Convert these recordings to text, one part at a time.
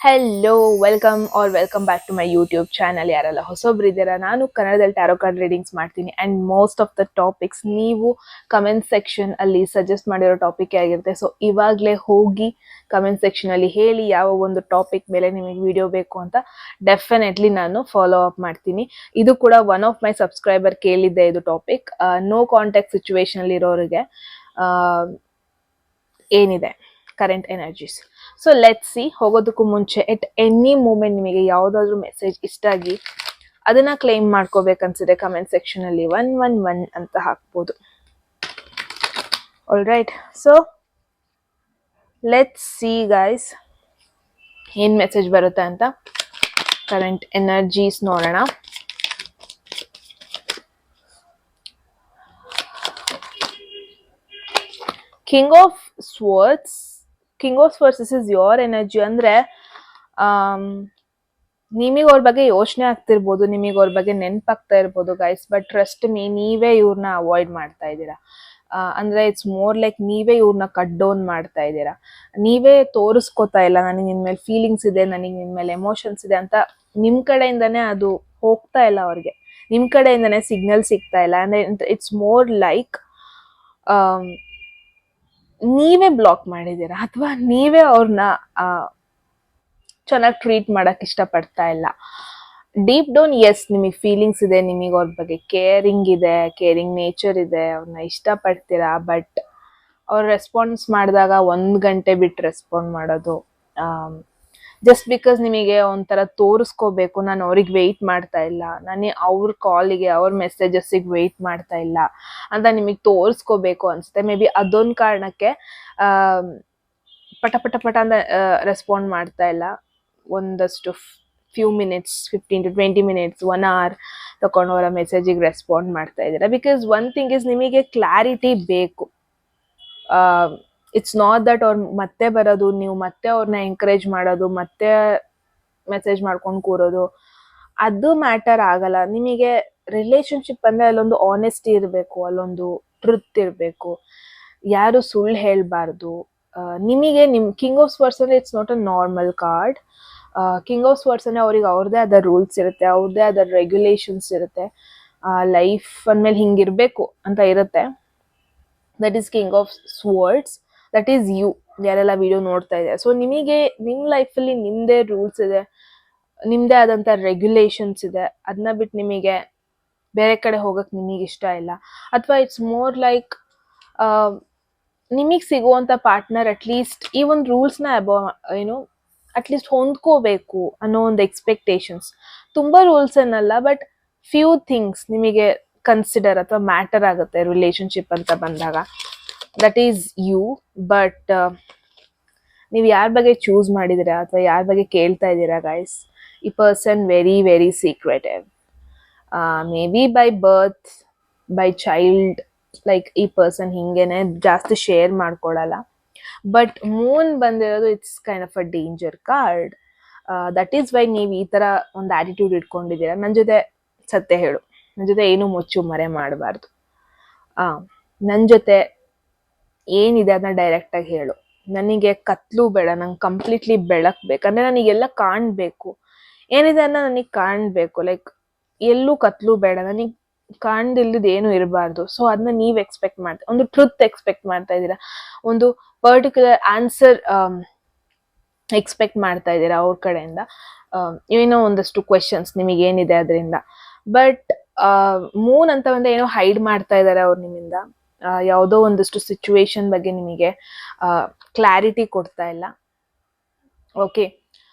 Hello welcome back to my YouTube channel. ಯಾರೆಲ್ಲ ಹೊಸೊಬ್ರಿದ್ದೀರಾ, ನಾನು ಕನ್ನಡದಲ್ಲಿ ಟ್ಯಾರೋ ಕಾರ್ಡ್ ರೀಡಿಂಗ್ಸ್ ಮಾಡ್ತೀನಿ and most of the topics ನೀವು ಕಮೆಂಟ್ ಸೆಕ್ಷನ್ ಅಲ್ಲಿ ಸಜೆಸ್ಟ್ ಮಾಡಿರೋ ಟಾಪಿಕ್ ಆಗಿರುತ್ತೆ. ಸೊ ಇವಾಗಲೇ ಹೋಗಿ ಕಮೆಂಟ್ ಸೆಕ್ಷನ್ ಅಲ್ಲಿ ಹೇಳಿ ಯಾವ ಒಂದು ಟಾಪಿಕ್ ಮೇಲೆ ನಿಮಗೆ ವಿಡಿಯೋ ಬೇಕು ಅಂತ. ಡೆಫಿನೆಟ್ಲಿ ನಾನು ಫಾಲೋ ಅಪ್ ಮಾಡ್ತೀನಿ. ಇದು ಕೂಡ ಒನ್ ಆಫ್ ಮೈ ಸಬ್ಸ್ಕ್ರೈಬರ್ ಕೇಳಿದ್ದೆ ಇದು ಟಾಪಿಕ್. ನೋ ಕಾಂಟ್ಯಾಕ್ಟ್ ಸಿಚುವೇಶನ್ ಅಲ್ಲಿ ಇರೋರಿಗೆ ಏನಿದೆ current energies. So let's see. ಹೋಗೋದಕ್ಕೂ ಮುಂಚೆ ಎಟ್ ಎನಿ ಮೂಮೆಂಟ್ ನಿಮಗೆ ಯಾವುದಾದ್ರೂ ಮೆಸೇಜ್ ಇಷ್ಟ ಆಗಿ ಅದನ್ನ ಕ್ಲೈಮ್ ಮಾಡ್ಕೋಬೇಕನ್ಸಿದೆ ಕಮೆಂಟ್ ಸೆಕ್ಷನ್ ಅಲ್ಲಿ 111 ಅಂತ ಹಾಕ್ಬೋದು. All right, so let's see guys ಏನ್ ಮೆಸೇಜ್ ಬರುತ್ತೆ ಅಂತ. ಕರೆಂಟ್ ಎನರ್ಜೀಸ್ ನೋಡೋಣ. King of swords this is your energy. ಅಂದ್ರೆ ನಿಮಗೆ ಅವ್ರ ಬಗ್ಗೆ ಯೋಚನೆ ಆಗ್ತಿರ್ಬೋದು, ನಿಮಗೆ ಅವ್ರ ಬಗ್ಗೆ ನೆನಪಾಗ್ತಾ ಇರ್ಬೋದು ಗೈಸ್, ಬಟ್ ಟ್ರಸ್ಟ್ ಮೀ, ನೀವೇ ಇವ್ರನ್ನ ಅವಾಯ್ಡ್ ಮಾಡ್ತಾ ಇದ್ದೀರಾ. ಅಂದ್ರೆ ಇಟ್ಸ್ ಮೋರ್ ಲೈಕ್ ನೀವೇ ಇವ್ರನ್ನ ಕಟ್ ಡೌನ್ ಮಾಡ್ತಾ ಇದ್ದೀರಾ. ನೀವೇ ತೋರಿಸ್ಕೋತಾ ಇಲ್ಲ ನನಗೆ ನಿನ್ ಮೇಲೆ ಫೀಲಿಂಗ್ಸ್ ಇದೆ, ನನಗೆ ನಿನ್ ಮೇಲೆ ಎಮೋಷನ್ಸ್ ಇದೆ ಅಂತ. ನಿಮ್ ಕಡೆಯಿಂದಾನೇ ಅದು ಹೋಗ್ತಾ ಇಲ್ಲ ಅವ್ರಿಗೆ, ನಿಮ್ ಕಡೆಯಿಂದಾನೇ ಸಿಗ್ನಲ್ ಸಿಗ್ತಾ ಇಲ್ಲ. ಅಂದ್ರೆ ಇಟ್ಸ್ ಮೋರ್ ಲೈಕ್ ನೀವೇ ಬ್ಲಾಕ್ ಮಾಡಿದ್ದೀರಾ, ಅಥವಾ ನೀವೇ ಅವ್ರನ್ನ ಚೆನ್ನಾಗಿ ಟ್ರೀಟ್ ಮಾಡಕ್ ಇಷ್ಟಪಡ್ತಾ ಇಲ್ಲ. ಡೀಪ್ ಡೌನ್ ಎಸ್ ನಿಮಗೆ ಫೀಲಿಂಗ್ಸ್ ಇದೆ, ನಿಮಗೆ ಅವ್ರ ಬಗ್ಗೆ ಕೇರಿಂಗ್ ಇದೆ, ಕೇರಿಂಗ್ ನೇಚರ್ ಇದೆ, ಅವ್ರನ್ನ ಇಷ್ಟಪಡ್ತೀರಾ. ಬಟ್ ಅವ್ರು ರೆಸ್ಪಾನ್ಸ್ ಮಾಡಿದಾಗ 1 ಗಂಟೆ ಬಿಟ್ಟು ರೆಸ್ಪಾಂಡ್ ಮಾಡೋದು, ಜಸ್ಟ್ ಬಿಕಾಸ್ ನಿಮಗೆ ಒಂಥರ ತೋರಿಸ್ಕೋಬೇಕು, ನಾನು ಅವ್ರಿಗೆ ವೆಯ್ಟ್ ಮಾಡ್ತಾ ಇಲ್ಲ, ನಾನು ಅವ್ರ ಕಾಲಿಗೆ ಅವ್ರ ಮೆಸೇಜಸ್ಸಿಗೆ ವೆಯ್ಟ್ ಮಾಡ್ತಾ ಇಲ್ಲ ಅಂತ ನಿಮಗೆ ತೋರಿಸ್ಕೋಬೇಕು ಅನ್ಸುತ್ತೆ. ಮೇ ಬಿ ಅದೊಂದು ಕಾರಣಕ್ಕೆ ಪಟ ಪಟ ಪಟ ಅಂತ ರೆಸ್ಪಾಂಡ್ ಮಾಡ್ತಾ ಇಲ್ಲ. ಒಂದಷ್ಟು few minutes, 15 to 20 minutes, 1 hour ತಗೊಂಡು ಅವರ ಮೆಸೇಜಿಗೆ ರೆಸ್ಪಾಂಡ್ ಮಾಡ್ತಾ ಇದ್ದೀರಾ. ಬಿಕಾಸ್ ಒನ್ ಥಿಂಗ್ ಇಸ್, ನಿಮಗೆ ಕ್ಲಾರಿಟಿ ಬೇಕು. ಇಟ್ಸ್ ನಾಟ್ ದಟ್ ಅವ್ರು ಮತ್ತೆ ಬರೋದು, ನೀವು ಮತ್ತೆ ಅವ್ರನ್ನ ಎಂಕರೇಜ್ ಮಾಡೋದು, ಮತ್ತೆ ಮೆಸೇಜ್ ಮಾಡ್ಕೊಂಡು ಕೂರೋದು, ಅದು ಮ್ಯಾಟರ್ ಆಗಲ್ಲ. ನಿಮಗೆ ರಿಲೇಶನ್ಶಿಪ್ ಅಂದ್ರೆ ಅಲ್ಲೊಂದು ಆನೆಸ್ಟಿ ಇರಬೇಕು, ಅಲ್ಲೊಂದು ಟ್ರುತ್ ಇರಬೇಕು, ಯಾರು ಸುಳ್ಳು ಹೇಳ್ಬಾರ್ದು. ನಿಮಗೆ ಕಿಂಗ್ ಆಫ್ ಸ್ವರ್ಡ್ಸ್ ಅಂದ್ರೆ it's not a normal card. King of swords ಅಂದ್ರೆ ಅವ್ರಿಗೆ ಅವ್ರದ್ದೇ ಆದ ರೂಲ್ಸ್ ಇರುತ್ತೆ, ಅವ್ರದ್ದೇ ಆದ ರೆಗ್ಯುಲೇಷನ್ಸ್ ಇರುತ್ತೆ. ಲೈಫ್ ಅಂದ್ಮೇಲೆ ಹಿಂಗಿರ್ಬೇಕು ಅಂತ ಇರುತ್ತೆ. That is king of swords, that is you, ಯಾರೆಲ್ಲ ವಿಡಿಯೋ ನೋಡ್ತಾ ಇದೆ. ಸೊ ನಿಮಗೆ ನಿಮ್ಮ ಲೈಫಲ್ಲಿ ನಿಮ್ಮದೇ ರೂಲ್ಸ್ ಇದೆ, ನಿಮ್ಮದೇ ಆದಂಥ ರೆಗ್ಯುಲೇಷನ್ಸ್ ಇದೆ. ಅದನ್ನ ಬಿಟ್ಟು ನಿಮಗೆ ಬೇರೆ ಕಡೆ ಹೋಗಕ್ಕೆ ನಿಮಗೆ ಇಷ್ಟ ಇಲ್ಲ. ಅಥವಾ ಇಟ್ಸ್ ಮೋರ್ ಲೈಕ್ ನಿಮಗೆ ಸಿಗುವಂಥ ಪಾರ್ಟ್ನರ್ ಅಟ್ಲೀಸ್ಟ್ ಈ ಒಂದು ರೂಲ್ಸ್ನ ಅಟ್ಲೀಸ್ಟ್ ಹೊಂದ್ಕೋಬೇಕು ಅನ್ನೋ ಒಂದು ಎಕ್ಸ್ಪೆಕ್ಟೇಷನ್ಸ್. ತುಂಬ ರೂಲ್ಸ್ ಅನ್ನಲ್ಲ, ಬಟ್ ಫ್ಯೂ ಥಿಂಗ್ಸ್ ನಿಮಗೆ ಕನ್ಸಿಡರ್ ಅಥವಾ ಮ್ಯಾಟರ್ ಆಗುತ್ತೆ ರಿಲೇಶನ್ಶಿಪ್ ಅಂತ ಬಂದಾಗ. That is you. ಬಟ್ ನೀವು ಯಾರ ಬಗ್ಗೆ ಚೂಸ್ ಮಾಡಿದ್ದೀರಾ ಅಥವಾ ಯಾರ ಬಗ್ಗೆ ಕೇಳ್ತಾ ಇದ್ದೀರಾ ಗೈಸ್, ಈ person very very secretive. May be by birth, by child, like ಈ ಪರ್ಸನ್ ಹಿಂಗೇನೆ ಜಾಸ್ತಿ ಶೇರ್ ಮಾಡ್ಕೊಳಲ್ಲ. ಬಟ್ ಮೂನ್ ಬಂದಿರೋದು it's kind of a danger card. That is why ನೀವು ಈ ಥರ ಒಂದು ಆಟಿಟ್ಯೂಡ್ ಇಟ್ಕೊಂಡಿದ್ದೀರಾ. ನನ್ನ ಜೊತೆ ಸತ್ಯ ಹೇಳು, ನನ್ನ ಜೊತೆ ಏನು ಮುಚ್ಚು ಮರೆ ಮಾಡಬಾರ್ದು, ನನ್ನ ಜೊತೆ ಏನಿದೆ ಅದನ್ನ ಡೈರೆಕ್ಟಾಗಿ ಹೇಳು. ನನಗೆ ಕತ್ಲು ಬೇಡ, ನಂಗೆ ಕಂಪ್ಲೀಟ್ಲಿ ಬೆಳಕು ಬೇಕಂದ್ರೆ ನನಗೆಲ್ಲ ಕಾಣಬೇಕು, ಏನಿದೆ ಅನ್ನೋ ನನಗೆ ಕಾಣಬೇಕು. ಲೈಕ್ ಎಲ್ಲೂ ಕತ್ಲು ಬೇಡ, ನನಗೆ ಕಾಣ್ದಿಲ್ದಿದ್ದು ಏನು ಇರಬಾರ್ದು. ಸೊ ಅದನ್ನ ನೀವು ಎಕ್ಸ್ಪೆಕ್ಟ್ ಮಾಡ್ತಾ, ಒಂದು ಟ್ರುತ್ ಎಕ್ಸ್ಪೆಕ್ಟ್ ಮಾಡ್ತಾ ಇದ್ದೀರಾ, ಒಂದು ಪರ್ಟಿಕ್ಯುಲರ್ ಆನ್ಸರ್ ಎಕ್ಸ್ಪೆಕ್ಟ್ ಮಾಡ್ತಾ ಇದ್ದೀರಾ ಅವ್ರ ಕಡೆಯಿಂದ. ಏನೋ ಒಂದಷ್ಟು ಕ್ವೆಶನ್ಸ್ ನಿಮಗೇನಿದೆ ಅದರಿಂದ. ಬಟ್ ಮೂನ್ ಅಂತ ಬಂದ್ರೆ ಏನೋ ಹೈಡ್ ಮಾಡ್ತಾ ಇದ್ದಾರೆ ಅವ್ರು ನಿಮ್ಮಿಂದ. ಯಾವುದೋ ಒಂದಷ್ಟು ಸಿಚುವೇಶನ್ ಬಗ್ಗೆ ನಿಮಗೆ ಕ್ಲಾರಿಟಿ ಕೊಡ್ತಾ ಇಲ್ಲ. ಓಕೆ,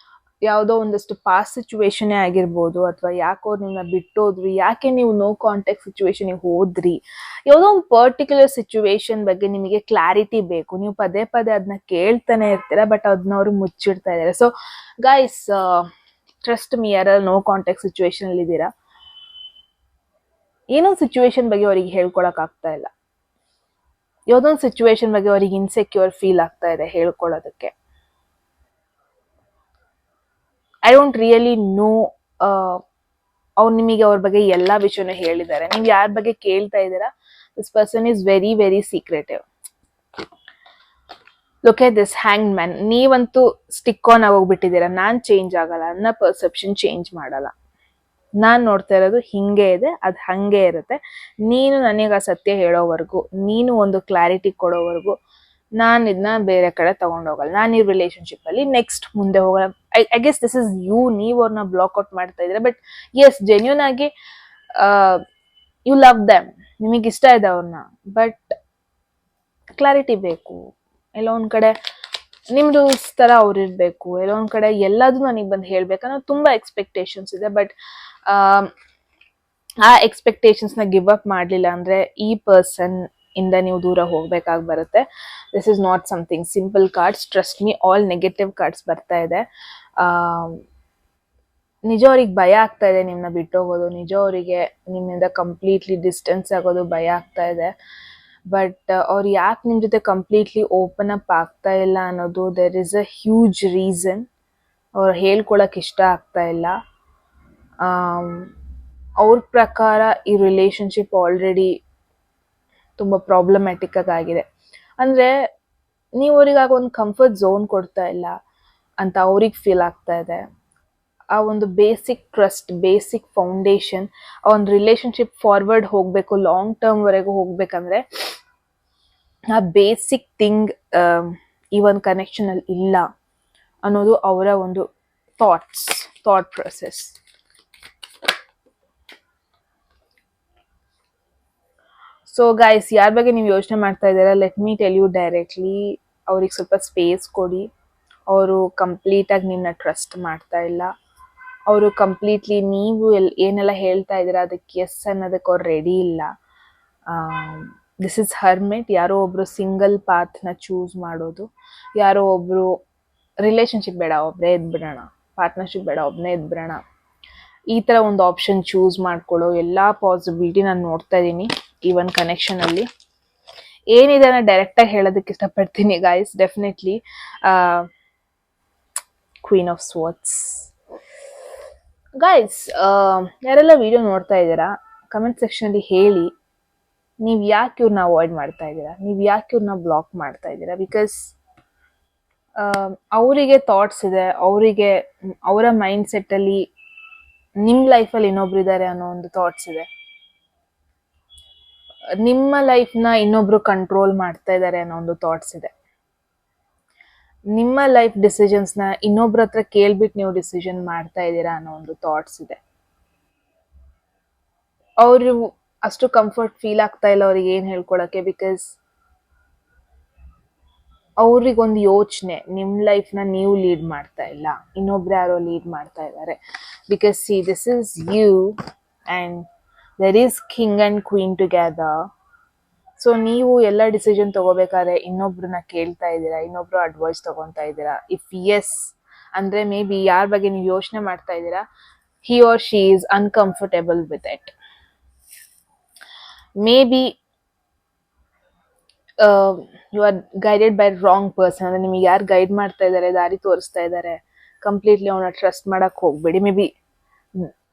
ಯಾವುದೋ ಒಂದಷ್ಟು ಪಾಸ್ಟ್ ಸಿಚುವೇಶನ್ನೇ ಆಗಿರ್ಬೋದು, ಅಥವಾ ಯಾಕೋ ನಿಮ್ಮನ್ನ ಬಿಟ್ಟೋದ್ರಿ, ಯಾಕೆ ನೀವು ನೋ ಕಾಂಟ್ಯಾಕ್ಟ್ ಸಿಚುವೇಶನ್ಗೆ ಹೋದ್ರಿ, ಯಾವುದೋ ಒಂದು ಪರ್ಟಿಕ್ಯುಲರ್ ಸಿಚುವೇಶನ್ ಬಗ್ಗೆ ನಿಮಗೆ ಕ್ಲಾರಿಟಿ ಬೇಕು. ನೀವು ಪದೇ ಪದೇ ಅದನ್ನ ಕೇಳ್ತಾನೆ ಇರ್ತೀರಾ, ಬಟ್ ಅದನ್ನ ಅವರು ಮುಚ್ಚಿಡ್ತಾ ಇದ್ದಾರೆ. ಸೊ ಗೈಸ್, ಟ್ರಸ್ಟ್ ಮೀ, ಯಾರು ನೋ ಕಾಂಟ್ಯಾಕ್ಟ್ ಸಿಚುವೇಶನ್ ಅಲ್ಲಿ ಇದ್ದೀರಾ, ಏನೋ ಸಿಚುವೇಶನ್ ಬಗ್ಗೆ ಅವರಿಗೆ ಹೇಳ್ಕೊಳಕ್ ಆಗ್ತಾ ಇಲ್ಲ, ಯಾವುದೊಂದು ಸಿಚುವೇಶನ್ ಬಗ್ಗೆ ಅವ್ರಿಗೆ ಇನ್ಸೆಕ್ಯೂರ್ ಫೀಲ್ ಆಗ್ತಾ ಇದೆ ಹೇಳ್ಕೊಳ್ಳೋದಕ್ಕೆ. I don't really know. ಅವ್ರು ನಿಮಗೆ ಅವ್ರ ಬಗ್ಗೆ ಎಲ್ಲ ವಿಷಯನೂ ಹೇಳಿದ್ದಾರೆ. ನೀವು ಯಾರ ಬಗ್ಗೆ ಕೇಳ್ತಾ ಇದ್ದೀರಾ, this person is very very secretive. Look at this hang man. ನೀವಂತೂ ಸ್ಟಿಕ್ ಆನ್ ಆಗೋಗ್ಬಿಟ್ಟಿದ್ದೀರಾ. ನಾನ್ ಚೇಂಜ್ ಆಗಲ್ಲ, ನನ್ನ ಪರ್ಸೆಪ್ಷನ್ ಚೇಂಜ್ ಮಾಡಲ್ಲ. ನಾನ್ ನೋಡ್ತಾ ಇರೋದು ಹಿಂಗೆ ಇದೆ, ಅದು ಹಂಗೆ ಇರುತ್ತೆ. ನೀನು ನನಗೆ ಆ ಸತ್ಯ ಹೇಳೋವರೆಗೂ, ನೀನು ಒಂದು ಕ್ಲಾರಿಟಿ ಕೊಡೋವರೆಗೂ ನಾನು ಇದನ್ನ ಬೇರೆ ಕಡೆ ತಗೊಂಡೋಗಲ್ಲ. ನಾನು ಈ ರಿಲೇಶನ್ಶಿಪ್ ಅಲ್ಲಿ ನೆಕ್ಸ್ಟ್ ಮುಂದೆ ಹೋಗಲ್ಲ. I guess this is you. ನೀವು ಅವ್ರನ್ನ ಬ್ಲಾಕ್ಔಟ್ ಮಾಡ್ತಾ ಇದ್ದೀರಾ. ಬಟ್ ಎಸ್, ಜೆನ್ಯೂನ್ ಆಗಿ ಯು ಲವ್ ದೆಮ್, ನಿಮಗೆ ಇಷ್ಟ ಇದೆ ಅವ್ರನ್ನ. ಬಟ್ ಕ್ಲಾರಿಟಿ ಬೇಕು. ಎಲ್ಲೋ ಒಂದ್ ಕಡೆ ನಿಮ್ ರೂಲ್ಸ್ ತರ ಅವ್ರು ಇರ್ಬೇಕು, ಎಲ್ಲೋ ಒಂದ್ ಕಡೆ ಎಲ್ಲದೂ ನನಗೆ ಬಂದು ಹೇಳ್ಬೇಕನ್ನೋ ತುಂಬಾ ಎಕ್ಸ್ಪೆಕ್ಟೇಷನ್ಸ್ ಇದೆ. ಬಟ್ ಆ ಎಕ್ಸ್ಪೆಕ್ಟೇಷನ್ಸ್ ನ ಗಿವ್ ಅಪ್ ಮಾಡ್ಲಿಲ್ಲ ಅಂದ್ರೆ ಈ ಪರ್ಸನ್ ಇಂದ ನೀವು ದೂರ ಹೋಗ್ಬೇಕಾಗಿ ಬರುತ್ತೆ. This is not something simple cards. Trust me, all negative cards ಬರ್ತಾ ಇದೆ. ನಿಜ ಅವ್ರಿಗೆ ಭಯ ಆಗ್ತಾ ಇದೆ ನಿಮ್ಮನ್ನ ಬಿಟ್ಟೋಗೋದು. ನಿಜ ಅವರಿಗೆ ನಿಮ್ಮಿಂದ ಕಂಪ್ಲೀಟ್ಲಿ ಡಿಸ್ಟೆನ್ಸ್ ಆಗೋದು ಭಯ ಆಗ್ತಾ ಇದೆ. ಬಟ್ ಅವ್ರು ಯಾಕೆ ನಿಮ್ಮ ಜೊತೆ ಕಂಪ್ಲೀಟ್ಲಿ ಓಪನ್ ಅಪ್ ಆಗ್ತಾ ಇಲ್ಲ ಅನ್ನೋದು there is a huge reason. ಅವ್ರು ಹೇಳ್ಕೊಳಕ್ ಇಷ್ಟ ಆಗ್ತಾ ಇಲ್ಲ. ಅವ್ರ ಪ್ರಕಾರ ಈ ರಿಲೇಶನ್ಶಿಪ್ ಆಲ್ರೆಡಿ ತುಂಬ ಪ್ರಾಬ್ಲಮ್ಯಾಟಿಕ್ ಆಗಿದೆ. ಅಂದರೆ ನೀವು ಅವ್ರಿಗೆ ಆಗ ಒಂದು ಕಂಫರ್ಟ್ ಝೋನ್ ಕೊಡ್ತಾ ಇಲ್ಲ ಅಂತ ಅವ್ರಿಗೆ ಫೀಲ್ ಆಗ್ತಾ ಇದೆ. ಆ ಒಂದು ಬೇಸಿಕ್ ಟ್ರಸ್ಟ್, ಬೇಸಿಕ್ ಫೌಂಡೇಶನ್, ಆ ಒಂದು ರಿಲೇಶನ್ಶಿಪ್ ಫಾರ್ವರ್ಡ್ ಹೋಗಬೇಕು, ಲಾಂಗ್ ಟರ್ಮ್ ವರೆಗೂ ಹೋಗ್ಬೇಕಂದ್ರೆ ಆ ಬೇಸಿಕ್ ಥಿಂಗ್ ಈ ಒಂದು ಕನೆಕ್ಷನ್ ಅಲ್ಲಿ ಇಲ್ಲ ಅನ್ನೋದು ಅವರ ಒಂದು ಥಾಟ್ ಪ್ರೊಸೆಸ್. ಸೊ ಗೈಸ್, ಯಾರ ಬಗ್ಗೆ ನೀವು ಯೋಚನೆ ಮಾಡ್ತಾ ಇದ್ದೀರಾ, let me tell you directly, ಅವ್ರಿಗೆ ಸ್ವಲ್ಪ ಸ್ಪೇಸ್ ಕೊಡಿ. ಅವರು ಕಂಪ್ಲೀಟಾಗಿ ನಿಮ್ಮನ್ನ ಟ್ರಸ್ಟ್ ಮಾಡ್ತಾ ಇಲ್ಲ. ಅವರು ಕಂಪ್ಲೀಟ್ಲಿ ನೀವು ಏನೆಲ್ಲ ಹೇಳ್ತಾ ಇದ್ದೀರಾ ಅದಕ್ಕೆ ಎಸ್ ಅನ್ನೋದಕ್ಕೆ ಅವ್ರು ರೆಡಿ ಇಲ್ಲ. This is hermit. ಯಾರೋ ಒಬ್ರು ಸಿಂಗಲ್ ಪಾತ್ನ ಚೂಸ್ ಮಾಡೋದು, ಯಾರೋ ಒಬ್ರು ರಿಲೇಶನ್ಶಿಪ್ ಬೇಡ ಒಬ್ಬರೇ ಎದ್ಬಿಡೋಣ, ಪಾರ್ಟ್ನರ್ಶಿಪ್ ಬೇಡ ಒಬ್ಬನೇ ಎದ್ಬಿಡೋಣ, ಈ ಥರ ಒಂದು ಆಪ್ಷನ್ ಚೂಸ್ ಮಾಡ್ಕೊಳ್ಳೋ ಎಲ್ಲ ಪಾಸಿಬಿಲಿಟಿ ನಾನು ನೋಡ್ತಾ ಇದ್ದೀನಿ ಈ ಒಂದು ಕನೆಕ್ಷನ್ ಅಲ್ಲಿ. ಏನಿದೆ ನಾನು ಡೈರೆಕ್ಟಾಗಿ ಹೇಳೋದಕ್ಕೆ ಇಷ್ಟಪಡ್ತೀನಿ guys. Definitely queen of swords. Guys, ಯಾರೆಲ್ಲ ವಿಡಿಯೋ ನೋಡ್ತಾ ಇದ್ದೀರಾ ಕಮೆಂಟ್ ಸೆಕ್ಷನಲ್ಲಿ ಹೇಳಿ, ನೀವು ಯಾಕೆ ಇವ್ರನ್ನ ಅವಾಯ್ಡ್ ಮಾಡ್ತಾ ಇದ್ದೀರಾ, ನೀವು ಯಾಕೆ ಇವ್ರನ್ನ ಬ್ಲಾಕ್ ಮಾಡ್ತಾ ಇದ್ದೀರಾ. ಬಿಕಾಸ್ ಅವರಿಗೆ ಥಾಟ್ಸ್ ಇದೆ, ಅವರಿಗೆ ಅವರ ಮೈಂಡ್ ಸೆಟ್ಟಲ್ಲಿ ನಿಮ್ಮ ಲೈಫಲ್ಲಿ ಇನ್ನೊಬ್ರು ಇದ್ದಾರೆ ಅನ್ನೋ ಒಂದು ಥಾಟ್ಸ್ ಇದೆ. ನಿಮ್ಮ ಲೈಫ್ನ ಇನ್ನೊಬ್ರು ಕಂಟ್ರೋಲ್ ಮಾಡ್ತಾ ಇದ್ದಾರೆ ಅನ್ನೋ ಒಂದು ಥಾಟ್ಸ್ ಇದೆ. ನಿಮ್ಮ ಲೈಫ್ ಡಿಸಿಷನ್ಸ್ನ ಇನ್ನೊಬ್ರ ಹತ್ರ ಕೇಳ್ಬಿಟ್ಟು ನೀವು ಡಿಸಿಷನ್ ಮಾಡ್ತಾ ಇದ್ದೀರಾ ಅನ್ನೋ ಒಂದು ಥಾಟ್ಸ್ ಇದೆ. ಅವರು ಅಷ್ಟು ಕಂಫರ್ಟ್ ಫೀಲ್ ಆಗ್ತಾ ಇಲ್ಲ ಅವ್ರಿಗೆ ಏನು ಹೇಳ್ಕೊಳಕ್ಕೆ. ಬಿಕಾಸ್ ಅವ್ರಿಗೊಂದು ಯೋಚನೆ, ನಿಮ್ಮ ಲೈಫ್ನ ನೀವು ಲೀಡ್ ಮಾಡ್ತಾ ಇಲ್ಲ, ಇನ್ನೊಬ್ರು ಯಾರೋ ಲೀಡ್ ಮಾಡ್ತಾ ಇದ್ದಾರೆ. Because see, this is you and there is king and queen together. So ನೀವು ಎಲ್ಲ ಡಿಸಿಷನ್ ತಗೋಬೇಕಾದ್ರೆ ಇನ್ನೊಬ್ರನ್ನ ಕೇಳ್ತಾ ಇದ್ದೀರಾ, ಇನ್ನೊಬ್ರು ಅಡ್ವೈಸ್ ತಗೊತಾ ಇದ್ದೀರಾ. ಇಫ್ ಎಸ್ ಅಂದರೆ ಮೇ ಬಿ ಯಾರ ಬಗ್ಗೆ ನೀವು ಯೋಚನೆ ಮಾಡ್ತಾ ಇದ್ದೀರಾ, he or she is uncomfortable with it. Maybe you are guided by wrong person. ಅಂದರೆ ನಿಮಗೆ ಯಾರು ಗೈಡ್ ಮಾಡ್ತಾ ಇದ್ದಾರೆ, ದಾರಿ ತೋರಿಸ್ತಾ ಇದ್ದಾರೆ, ಕಂಪ್ಲೀಟ್ಲಿ ಅವನ್ನ ಟ್ರಸ್ಟ್ ಮಾಡಕ್ಕೆ ಹೋಗ್ಬೇಡಿ. ಮೇ ಬಿ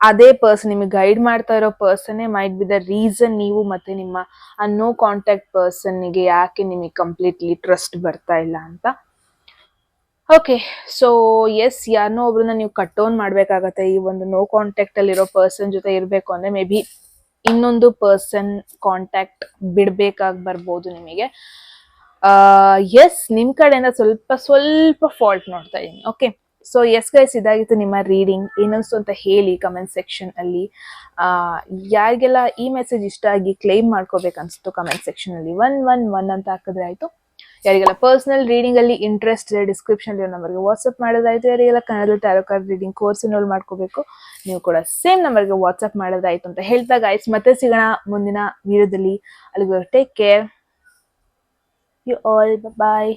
ಅದೇ ಪರ್ಸನ್, ನಿಮಗೆ ಗೈಡ್ ಮಾಡ್ತಾ ಇರೋ ಪರ್ಸನ್ನೇ ಮೈಟ್ ಬಿ ದ ರೀಸನ್ ನೀವು ಮತ್ತೆ ನಿಮ್ಮ ಆ ನೋ ಕಾಂಟ್ಯಾಕ್ಟ್ ಪರ್ಸನ್ನಿಗೆ ಯಾಕೆ ನಿಮಗೆ ಕಂಪ್ಲೀಟ್ಲಿ ಟ್ರಸ್ಟ್ ಬರ್ತಾ ಇಲ್ಲ ಅಂತ. ಓಕೆ, ಸೊ ಎಸ್, ಯಾರನ್ನೋ ಒಬ್ರನ್ನ ನೀವು ಕಟ್ಟೋನ್ ಮಾಡ್ಬೇಕಾಗತ್ತೆ. ಈ ಒಂದು ನೋ ಕಾಂಟ್ಯಾಕ್ಟ್ ಅಲ್ಲಿರೋ ಪರ್ಸನ್ ಜೊತೆ ಇರಬೇಕು ಅಂದ್ರೆ ಮೇ ಬಿ ಇನ್ನೊಂದು ಪರ್ಸನ್ ಕಾಂಟ್ಯಾಕ್ಟ್ ಬಿಡ್ಬೇಕಾಗಿ ಬರ್ಬೋದು ನಿಮಗೆ. ಎಸ್, ನಿಮ್ ಕಡೆಯಿಂದ ಸ್ವಲ್ಪ ಫಾಲ್ಟ್ ನೋಡ್ತಾ ಇದ್ದೀನಿ. ಓಕೆ, ಸೊ ಎಸ್ ಗೈಸ್, ಇದಾಗಿತ್ತು ನಿಮ್ಮ ರೀಡಿಂಗ್. ಏನನ್ಸ್ತು ಅಂತ ಹೇಳಿ ಕಮೆಂಟ್ ಸೆಕ್ಷನ್ ಅಲ್ಲಿ. ಯಾರಿಗೆಲ್ಲ ಈ ಮೆಸೇಜ್ ಇಷ್ಟ ಆಗಿ ಕ್ಲೈಮ್ ಮಾಡ್ಕೋಬೇಕನ್ಸ್ತು ಕಮೆಂಟ್ ಸೆಕ್ಷನ್ ಅಲ್ಲಿ 111 ಅಂತ ಹಾಕಿದ್ರೆ ಆಯ್ತು. ಯಾರಿಗೆಲ್ಲ ಪರ್ಸನಲ್ ರೀಡಿಂಗ್ ಅಲ್ಲಿ ಇಂಟ್ರೆಸ್ಟ್ ಇದೆ, ಡಿಸ್ಕ್ರಿಪ್ಷನ್ ನಂಬರ್ಗೆ ವಾಟ್ಸ್ಆಪ್ ಮಾಡೋದಾಯ್ತು. ಯಾರಿಗೆಲ್ಲ Kannada tarot card reading course enroll ಮಾಡ್ಕೋಬೇಕು, ನೀವು ಕೂಡ ಸೇಮ್ ನಂಬರ್ಗೆ ವಾಟ್ಸ್ಆಪ್ ಮಾಡೋದಾಯ್ತು ಅಂತ ಹೇಳ್ತಾ ಗೈಸ್, ಮತ್ತೆ ಸಿಗೋಣ ಮುಂದಿನ ವಿಡಿಯೋದಲ್ಲಿ. ಅಲ್ಲಿಗೂ take care, you all, bye.